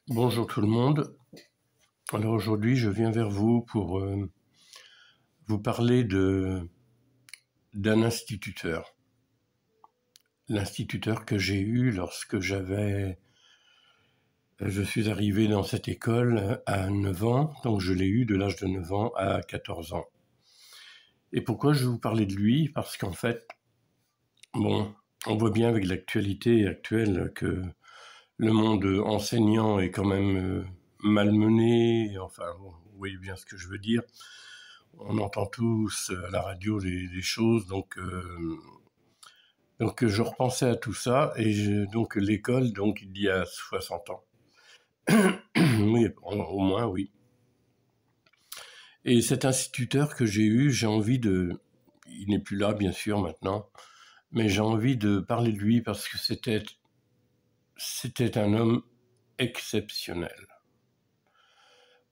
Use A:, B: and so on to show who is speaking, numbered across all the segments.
A: Bonjour tout le monde. Alors aujourd'hui, je viens vers vous pour vous parler d'un instituteur. L'instituteur que j'ai eu lorsque je suis arrivé dans cette école à 9 ans, donc je l'ai eu de l'âge de 9 ans à 14 ans. Et pourquoi je vais vous parler de lui? Parce qu'en fait, on voit bien avec l'actualité actuelle que le monde enseignant est quand même malmené, enfin, vous voyez bien ce que je veux dire. On entend tous à la radio des choses, donc je repensais à tout ça, et donc l'école, donc il y a 60 ans. Oui, au moins, oui. Et cet instituteur que j'ai eu, il n'est plus là, bien sûr, maintenant, mais j'ai envie de parler de lui parce que c'était un homme exceptionnel.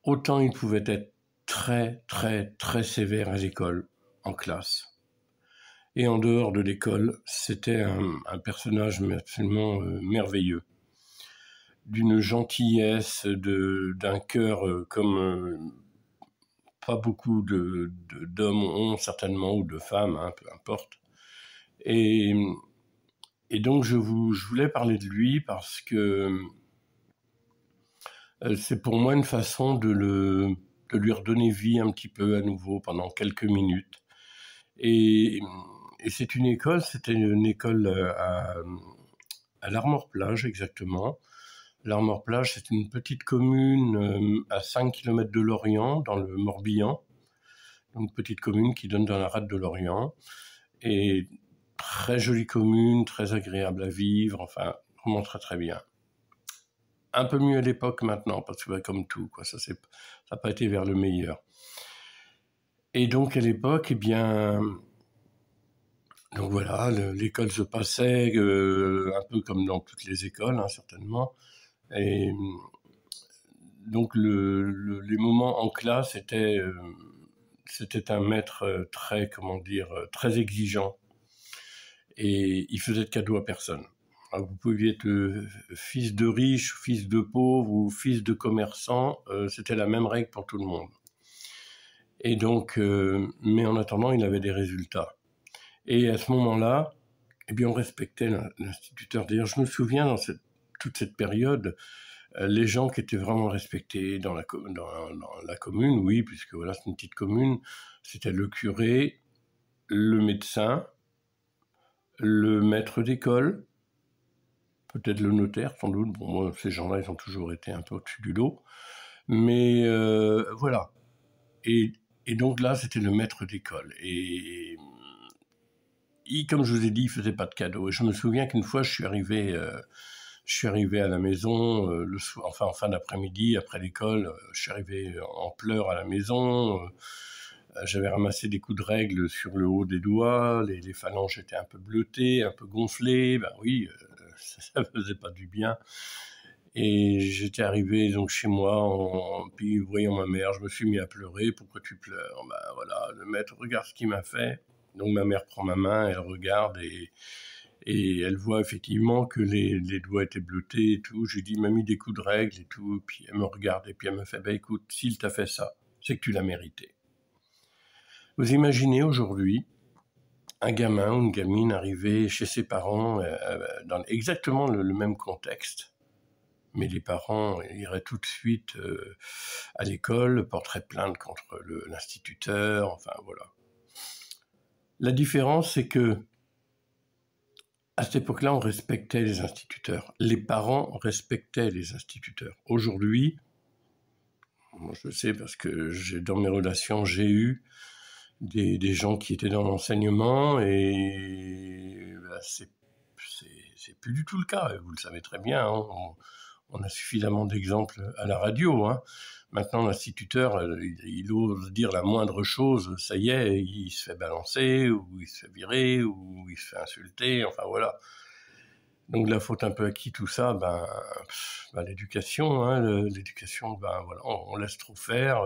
A: Autant il pouvait être très, très, très sévère à l'école, en classe. Et en dehors de l'école, c'était un personnage absolument merveilleux, d'une gentillesse, d'un cœur comme pas beaucoup d'hommes ont certainement, ou de femmes, hein, peu importe. Et, et donc je voulais parler de lui parce que c'est pour moi une façon de lui redonner vie un petit peu à nouveau pendant quelques minutes. Et c'était une école à l'Armor-Plage, exactement. L'Armor-Plage, c'est une petite commune à 5 km de Lorient, dans le Morbihan. Une petite commune qui donne dans la rade de Lorient. Et très jolie commune, très agréable à vivre, enfin, vraiment très très bien. Un peu mieux à l'époque maintenant, parce que comme tout, ça n'a pas été vers le meilleur. Et donc à l'époque, eh bien... Donc voilà, l'école se passait un peu comme dans toutes les écoles, hein, certainement. Et donc les moments en classe c'était un maître très, très exigeant. Et il faisait de cadeaux à personne. Alors vous pouviez être fils de riche, fils de pauvre ou fils de commerçant, c'était la même règle pour tout le monde. Et donc, mais en attendant, il avait des résultats. Et à ce moment-là, eh bien, on respectait l'instituteur. D'ailleurs, je me souviens dans toute cette période, les gens qui étaient vraiment respectés dans la commune, oui, puisque voilà, c'est une petite commune, c'était le curé, le médecin, le maître d'école, peut-être le notaire, sans doute. Bon, moi, ces gens-là, ils ont toujours été un peu au-dessus du lot. Mais voilà. Et donc là, c'était le maître d'école. Et comme je vous ai dit, il faisait pas de cadeaux. Et je me souviens qu'une fois, je suis arrivé à la maison le soir, enfin en fin d'après-midi, après l'école. Je suis arrivé en pleurs à la maison. J'avais ramassé des coups de règle sur le haut des doigts. Les phalanges étaient un peu bleutées, un peu gonflées. Ben oui, ça faisait pas du bien. Et j'étais arrivé donc chez moi, puis voyant ma mère, je me suis mis à pleurer. Pourquoi tu pleures? Ben voilà, le maître, regarde ce qu'il m'a fait. Donc ma mère prend ma main, elle regarde et elle voit effectivement que les doigts étaient bleutés et tout. Je lui dis, il m'a mis des coups de règle et tout. Puis elle me regarde et puis elle me fait, bah écoute, s'il t'a fait ça, c'est que tu l'as mérité. Vous imaginez aujourd'hui un gamin ou une gamine arrivé chez ses parents dans exactement le même contexte. Mais les parents iraient tout de suite à l'école, porteraient plainte contre l'instituteur, enfin voilà. La différence, c'est que à cette époque-là, on respectait les instituteurs. Les parents respectaient les instituteurs. Aujourd'hui, moi je sais parce que dans mes relations, j'ai eu des gens qui étaient dans l'enseignement et bah, c'est plus du tout le cas. Vous le savez très bien. Hein. On a suffisamment d'exemples à la radio. Hein. Maintenant, l'instituteur, il ose dire la moindre chose, ça y est, il se fait balancer, ou il se fait virer, ou il se fait insulter, enfin voilà. Donc la faute un peu à qui tout ça? L'éducation. Hein, l'éducation, voilà, on laisse trop faire.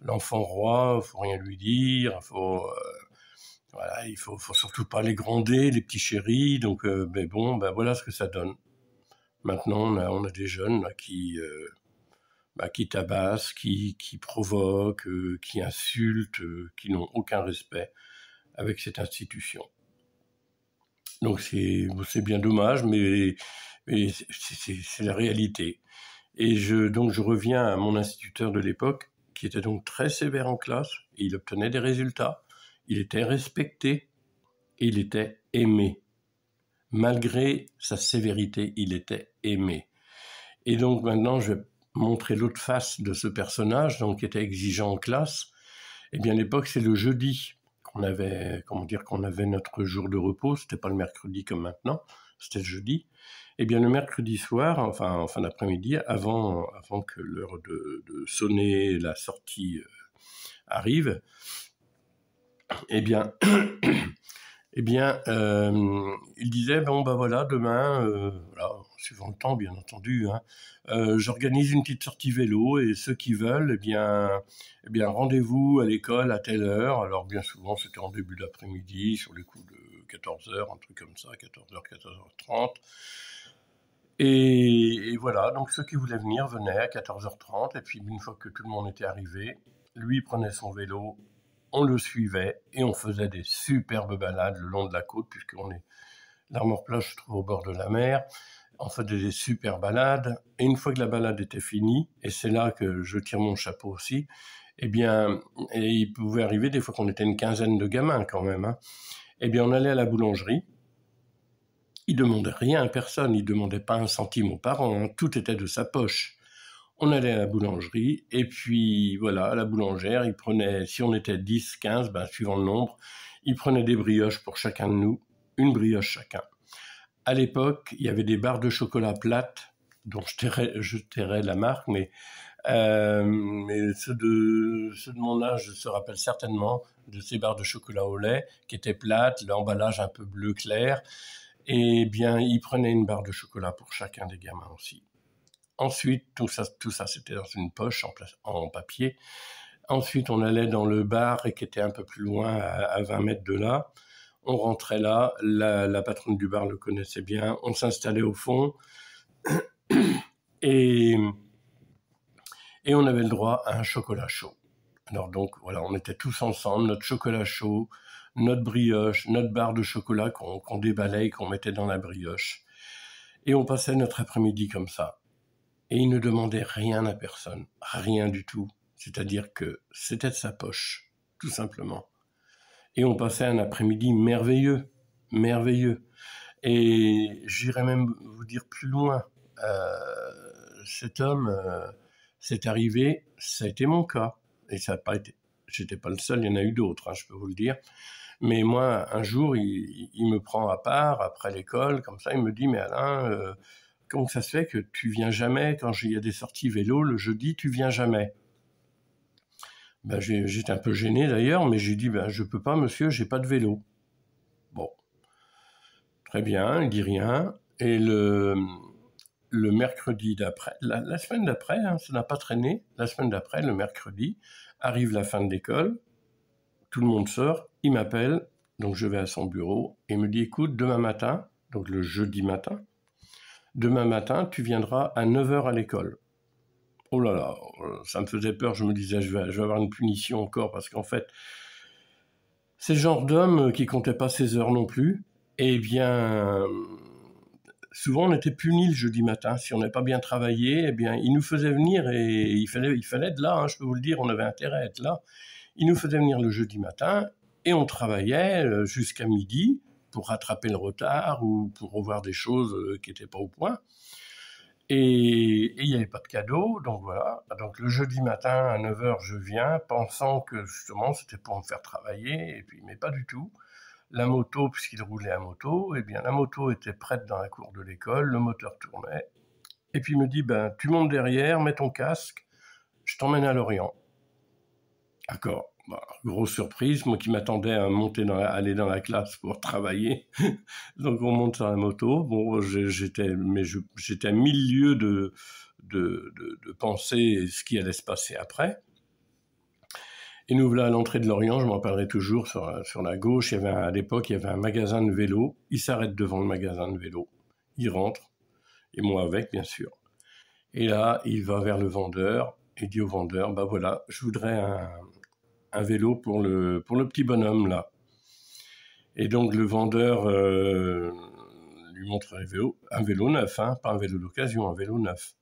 A: L'enfant roi, faut rien lui dire, il faut surtout pas les gronder, les petits chéris. Donc, voilà ce que ça donne. Maintenant, on a des jeunes là, qui tabassent, qui provoquent, qui insultent, qui n'ont aucun respect avec cette institution. Donc c'est bien dommage, mais c'est la réalité. Et donc je reviens à mon instituteur de l'époque, qui était donc très sévère en classe, et il obtenait des résultats, il était respecté, et il était aimé. Malgré sa sévérité, il était aimé. Et donc maintenant, je vais montrer l'autre face de ce personnage, donc qui était exigeant en classe. Eh bien, à l'époque, c'est le jeudi qu'on avait notre jour de repos. C'était pas le mercredi comme maintenant, c'était le jeudi. Eh bien, le mercredi soir, enfin en fin d'après-midi, avant que l'heure de sonner la sortie arrive, eh bien, il disait bon bah voilà, demain, voilà, suivant le temps bien entendu, hein, j'organise une petite sortie vélo et ceux qui veulent, eh bien rendez-vous à l'école à telle heure. Alors bien souvent c'était en début d'après-midi, sur les coups de 14h, un truc comme ça, 14h, 14h30. Et voilà, donc ceux qui voulaient venir venaient à 14h30, et puis une fois que tout le monde était arrivé, lui prenait son vélo, on le suivait, et on faisait des superbes balades le long de la côte, l'Armor-Plage se trouve au bord de la mer. On faisait des super balades, et une fois que la balade était finie, et c'est là que je tire mon chapeau aussi, eh bien, et il pouvait arriver des fois qu'on était une quinzaine de gamins quand même, hein, eh bien on allait à la boulangerie. Il demandait rien à personne, il demandait pas un centime aux parents, hein, tout était de sa poche. On allait à la boulangerie, et puis voilà, la boulangère, il prenait, si on était 10, 15, suivant le nombre, il prenait des brioches pour chacun de nous, une brioche chacun. À l'époque, il y avait des barres de chocolat plates, dont je tairais la marque, mais ceux de mon âge se rappellent certainement de ces barres de chocolat au lait, qui étaient plates, l'emballage un peu bleu clair. Et bien, il prenait une barre de chocolat pour chacun des gamins aussi. Ensuite, tout ça c'était dans une poche en papier. Ensuite, on allait dans le bar, et qui était un peu plus loin, à 20 mètres de là. On rentrait là, la patronne du bar le connaissait bien, on s'installait au fond, et on avait le droit à un chocolat chaud. Alors donc, voilà, on était tous ensemble, notre chocolat chaud, notre brioche, notre barre de chocolat qu'on déballait et qu'on mettait dans la brioche. Et on passait notre après-midi comme ça. Et il ne demandait rien à personne, rien du tout. C'est-à-dire que c'était de sa poche, tout simplement. Et on passait un après-midi merveilleux, merveilleux. Et j'irais même vous dire plus loin. Cet homme, c'est arrivé, ça a été mon cas. Et ça n'a pas été... J'étais pas le seul, il y en a eu d'autres, hein, je peux vous le dire. Mais moi, un jour, il me prend à part, après l'école, comme ça, il me dit « Mais Alain, comment ça se fait que tu viens jamais, quand il y a des sorties vélo, le jeudi, tu viens jamais ?» J'étais un peu gêné d'ailleurs, mais j'ai dit « Je peux pas, monsieur, j'ai pas de vélo. » Bon, très bien, il dit rien. Et le mercredi d'après, la semaine d'après, hein, ça n'a pas traîné, la semaine d'après, le mercredi, arrive la fin de l'école, tout le monde sort, il m'appelle, donc je vais à son bureau, et il me dit « Écoute, demain matin, donc le jeudi matin, demain matin, tu viendras à 9h à l'école. » Oh là là, ça me faisait peur, je me disais je vais avoir une punition encore, parce qu'en fait, c'est le genre d'homme qui comptait pas ses heures non plus. Eh bien, souvent on était punis le jeudi matin. Si on n'avait pas bien travaillé, eh bien, il nous faisait venir, et il fallait être là, hein, je peux vous le dire, on avait intérêt à être là. Il nous faisait venir le jeudi matin, et on travaillait jusqu'à midi pour rattraper le retard ou pour revoir des choses qui n'étaient pas au point. Et il n'y avait pas de cadeau, donc voilà. Donc le jeudi matin à 9h, je viens, pensant que justement c'était pour me faire travailler, et puis, mais pas du tout. La moto, puisqu'il roulait à moto, eh bien la moto était prête dans la cour de l'école, le moteur tournait, et puis il me dit tu montes derrière, mets ton casque, je t'emmène à Lorient. D'accord. Grosse surprise, moi qui m'attendais à aller dans la classe pour travailler. Donc on monte sur la moto. Bon, j'étais à 1000 lieues de penser ce qui allait se passer après. Et nous voilà à l'entrée de Lorient, je m'en rappellerai toujours, sur la gauche, à l'époque, il y avait un magasin de vélo. Il s'arrête devant le magasin de vélo. Il rentre. et moi avec, bien sûr. Et là, il va vers le vendeur et dit au vendeur, bah voilà, je voudrais un vélo pour le petit bonhomme là. Et donc le vendeur lui montre un vélo neuf, hein, pas un vélo d'occasion, un vélo neuf.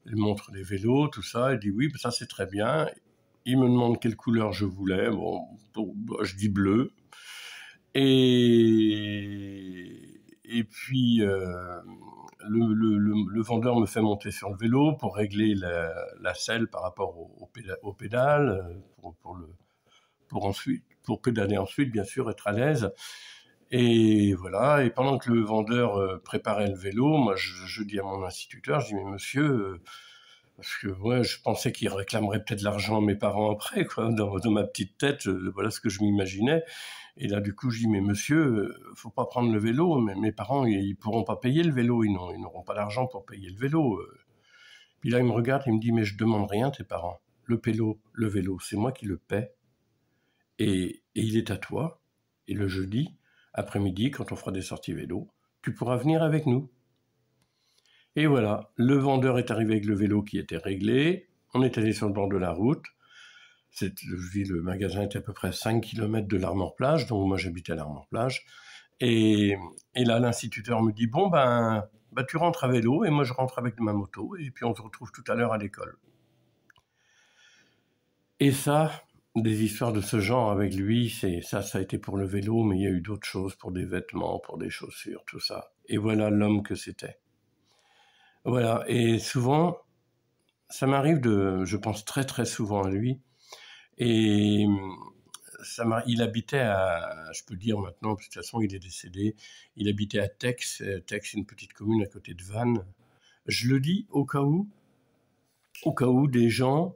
A: Il montre les vélos, tout ça, il dit oui, ça c'est très bien. Il me demande quelle couleur je voulais, bon, je dis bleu. Et puis le vendeur me fait monter sur le vélo pour régler la selle par rapport au pédale, pour pédaler ensuite, bien sûr, être à l'aise. Et voilà, et pendant que le vendeur préparait le vélo, moi je dis à mon instituteur, je dis mais monsieur, parce que ouais, je pensais qu'il réclamerait peut-être l'argent à mes parents après, quoi, dans ma petite tête, voilà ce que je m'imaginais. Et là, du coup, je dis, mais monsieur, faut pas prendre le vélo, mais mes parents, ils pourront pas payer le vélo, ils n'auront pas d'argent pour payer le vélo. Puis là, il me regarde, il me dit, mais je demande rien, tes parents. Le vélo, c'est moi qui le paie. Et il est à toi. Et le jeudi, après-midi, quand on fera des sorties vélo, tu pourras venir avec nous. Et voilà, le vendeur est arrivé avec le vélo qui était réglé. On est allé sur le bord de la route. Le magasin était à peu près 5 km de l'Armor-Plage, donc moi j'habitais à l'Armor-Plage. Et là, l'instituteur me dit, bon, tu rentres à vélo, et moi je rentre avec ma moto, et puis on se retrouve tout à l'heure à l'école. Et ça, des histoires de ce genre avec lui, ça a été pour le vélo, mais il y a eu d'autres choses, pour des vêtements, pour des chaussures, tout ça. Et voilà l'homme que c'était. Voilà, et souvent, ça m'arrive je pense très très souvent à lui, et il habitait je peux dire maintenant, de toute façon il est décédé, il habitait à Tex, une petite commune à côté de Vannes. Je le dis au cas où des gens,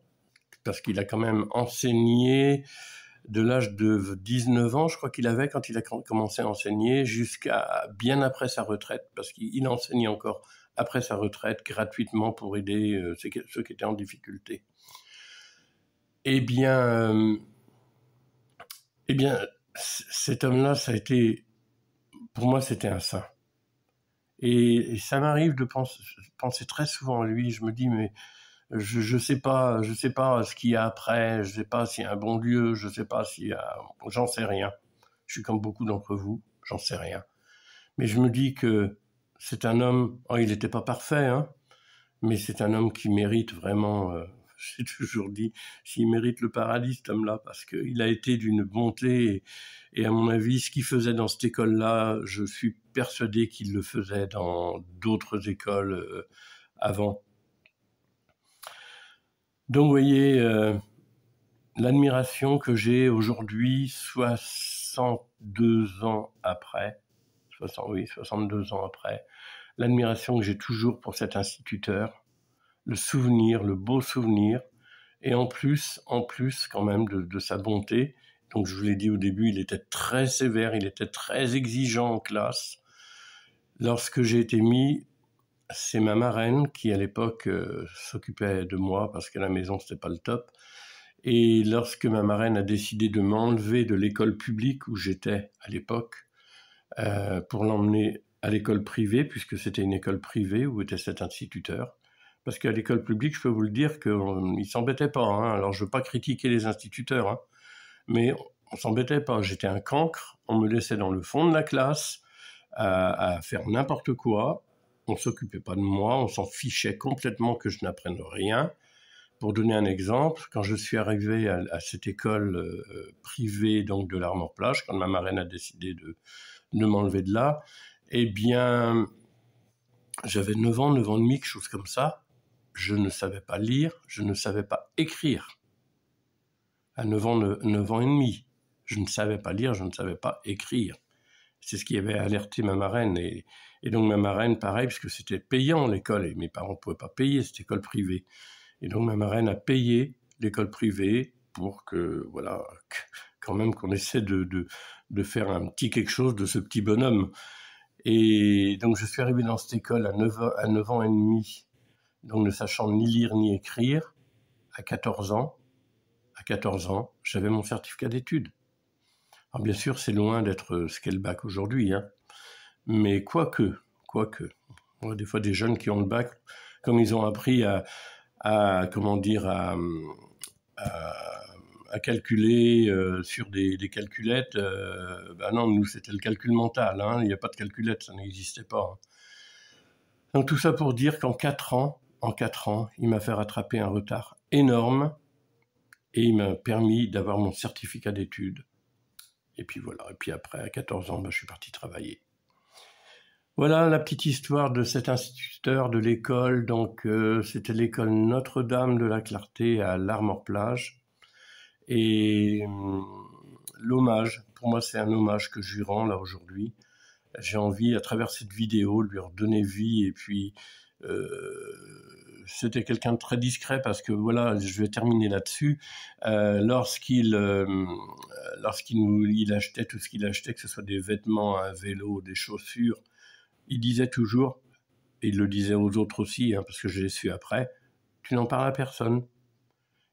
A: parce qu'il a quand même enseigné de l'âge de 19 ans, je crois qu'il avait quand il a commencé à enseigner, jusqu'à bien après sa retraite, parce qu'il enseignait encore après sa retraite gratuitement pour aider ceux qui étaient en difficulté. Eh bien, cet homme-là, pour moi, c'était un saint. Et ça m'arrive de penser très souvent à lui. Je me dis, mais je sais pas ce qu'il y a après. Je sais pas s'il y a un bon Dieu. Je sais pas j'en sais rien. Je suis comme beaucoup d'entre vous, j'en sais rien. Mais je me dis que c'est un homme. Il n'était pas parfait, hein, mais c'est un homme qui mérite vraiment. J'ai toujours dit, s'il mérite le paradis, cet homme-là, parce qu'il a été d'une bonté, et à mon avis, ce qu'il faisait dans cette école-là, je suis persuadé qu'il le faisait dans d'autres écoles avant. Donc, vous voyez, l'admiration que j'ai aujourd'hui, 62 ans après, 62 ans après, l'admiration que j'ai toujours pour cet instituteur, le beau souvenir, et en plus quand même de sa bonté. Donc je vous l'ai dit au début, il était très sévère, il était très exigeant en classe. Lorsque j'ai été mis, c'est ma marraine qui à l'époque s'occupait de moi parce qu'à la maison c'était pas le top. Et lorsque ma marraine a décidé de m'enlever de l'école publique où j'étais à l'époque pour l'emmener à l'école privée, puisque c'était une école privée où était cet instituteur, parce qu'à l'école publique, je peux vous le dire qu'ils ne s'embêtaient pas. Hein. Alors, je ne veux pas critiquer les instituteurs, hein, mais on ne s'embêtait pas. J'étais un cancre, on me laissait dans le fond de la classe à faire n'importe quoi. On ne s'occupait pas de moi, on s'en fichait complètement que je n'apprenne rien. Pour donner un exemple, quand je suis arrivé à cette école privée donc de l'Armor-Plage, quand ma marraine a décidé de m'enlever de là, eh bien, j'avais 9 ans et demi, quelque chose comme ça. Je ne savais pas lire, je ne savais pas écrire. À 9 ans et demi, je ne savais pas lire, je ne savais pas écrire. C'est ce qui avait alerté ma marraine. Et donc ma marraine, pareil, parce que c'était payant l'école, et mes parents ne pouvaient pas payer cette école privée. Et donc ma marraine a payé l'école privée pour que, voilà, quand même qu'on essaie de faire un petit quelque chose de ce petit bonhomme. Et donc je suis arrivé dans cette école à 9 ans et demi, donc ne sachant ni lire ni écrire. À 14 ans, j'avais mon certificat d'études. Alors bien sûr, c'est loin d'être ce qu'est le bac aujourd'hui, hein. Mais quoique, On voit des fois des jeunes qui ont le bac, comme ils ont appris comment dire, à calculer sur des calculettes. Ben non, nous, c'était le calcul mental. Hein, il n'y a pas de calculette, ça n'existait pas. Hein. Donc tout ça pour dire qu'en 4 ans, il m'a fait rattraper un retard énorme et il m'a permis d'avoir mon certificat d'études. Et puis voilà, et puis après, à 14 ans, ben, je suis parti travailler. Voilà la petite histoire de cet instituteur de l'école. Donc c'était l'école Notre-Dame de la Clarté à l'Armor-Plage. Et l'hommage, pour moi c'est un hommage que je lui rends là aujourd'hui. J'ai envie à travers cette vidéo de lui redonner vie et puis c'était quelqu'un de très discret parce que voilà, je vais terminer là-dessus. Lorsqu'il achetait tout ce qu'il achetait, que ce soit des vêtements, un vélo, des chaussures, il disait toujours, et il le disait aux autres aussi, hein, parce que je l'ai su après, tu n'en parles à personne.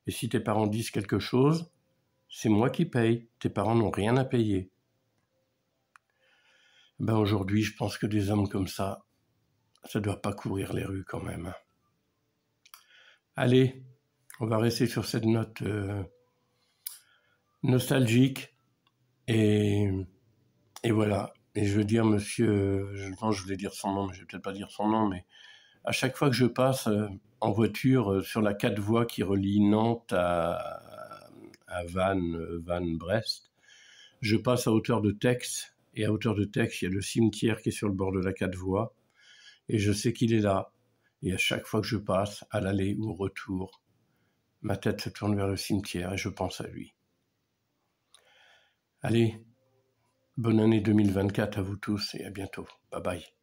A: Et si tes parents disent quelque chose, c'est moi qui paye. Tes parents n'ont rien à payer. Ben aujourd'hui, je pense que des hommes comme ça ne doit pas courir les rues quand même. Allez, on va rester sur cette note nostalgique. Et voilà. Et je veux dire, monsieur, je voulais dire son nom, mais je vais peut-être pas dire son nom, mais à chaque fois que je passe en voiture sur la 4 voies qui relie Nantes à Vannes-Brest, je passe à hauteur de Tex, et à hauteur de Tex, il y a le cimetière qui est sur le bord de la 4 voies, et je sais qu'il est là. Et à chaque fois que je passe, à l'aller ou au retour, ma tête se tourne vers le cimetière et je pense à lui. Allez, bonne année 2024 à vous tous et à bientôt. Bye bye.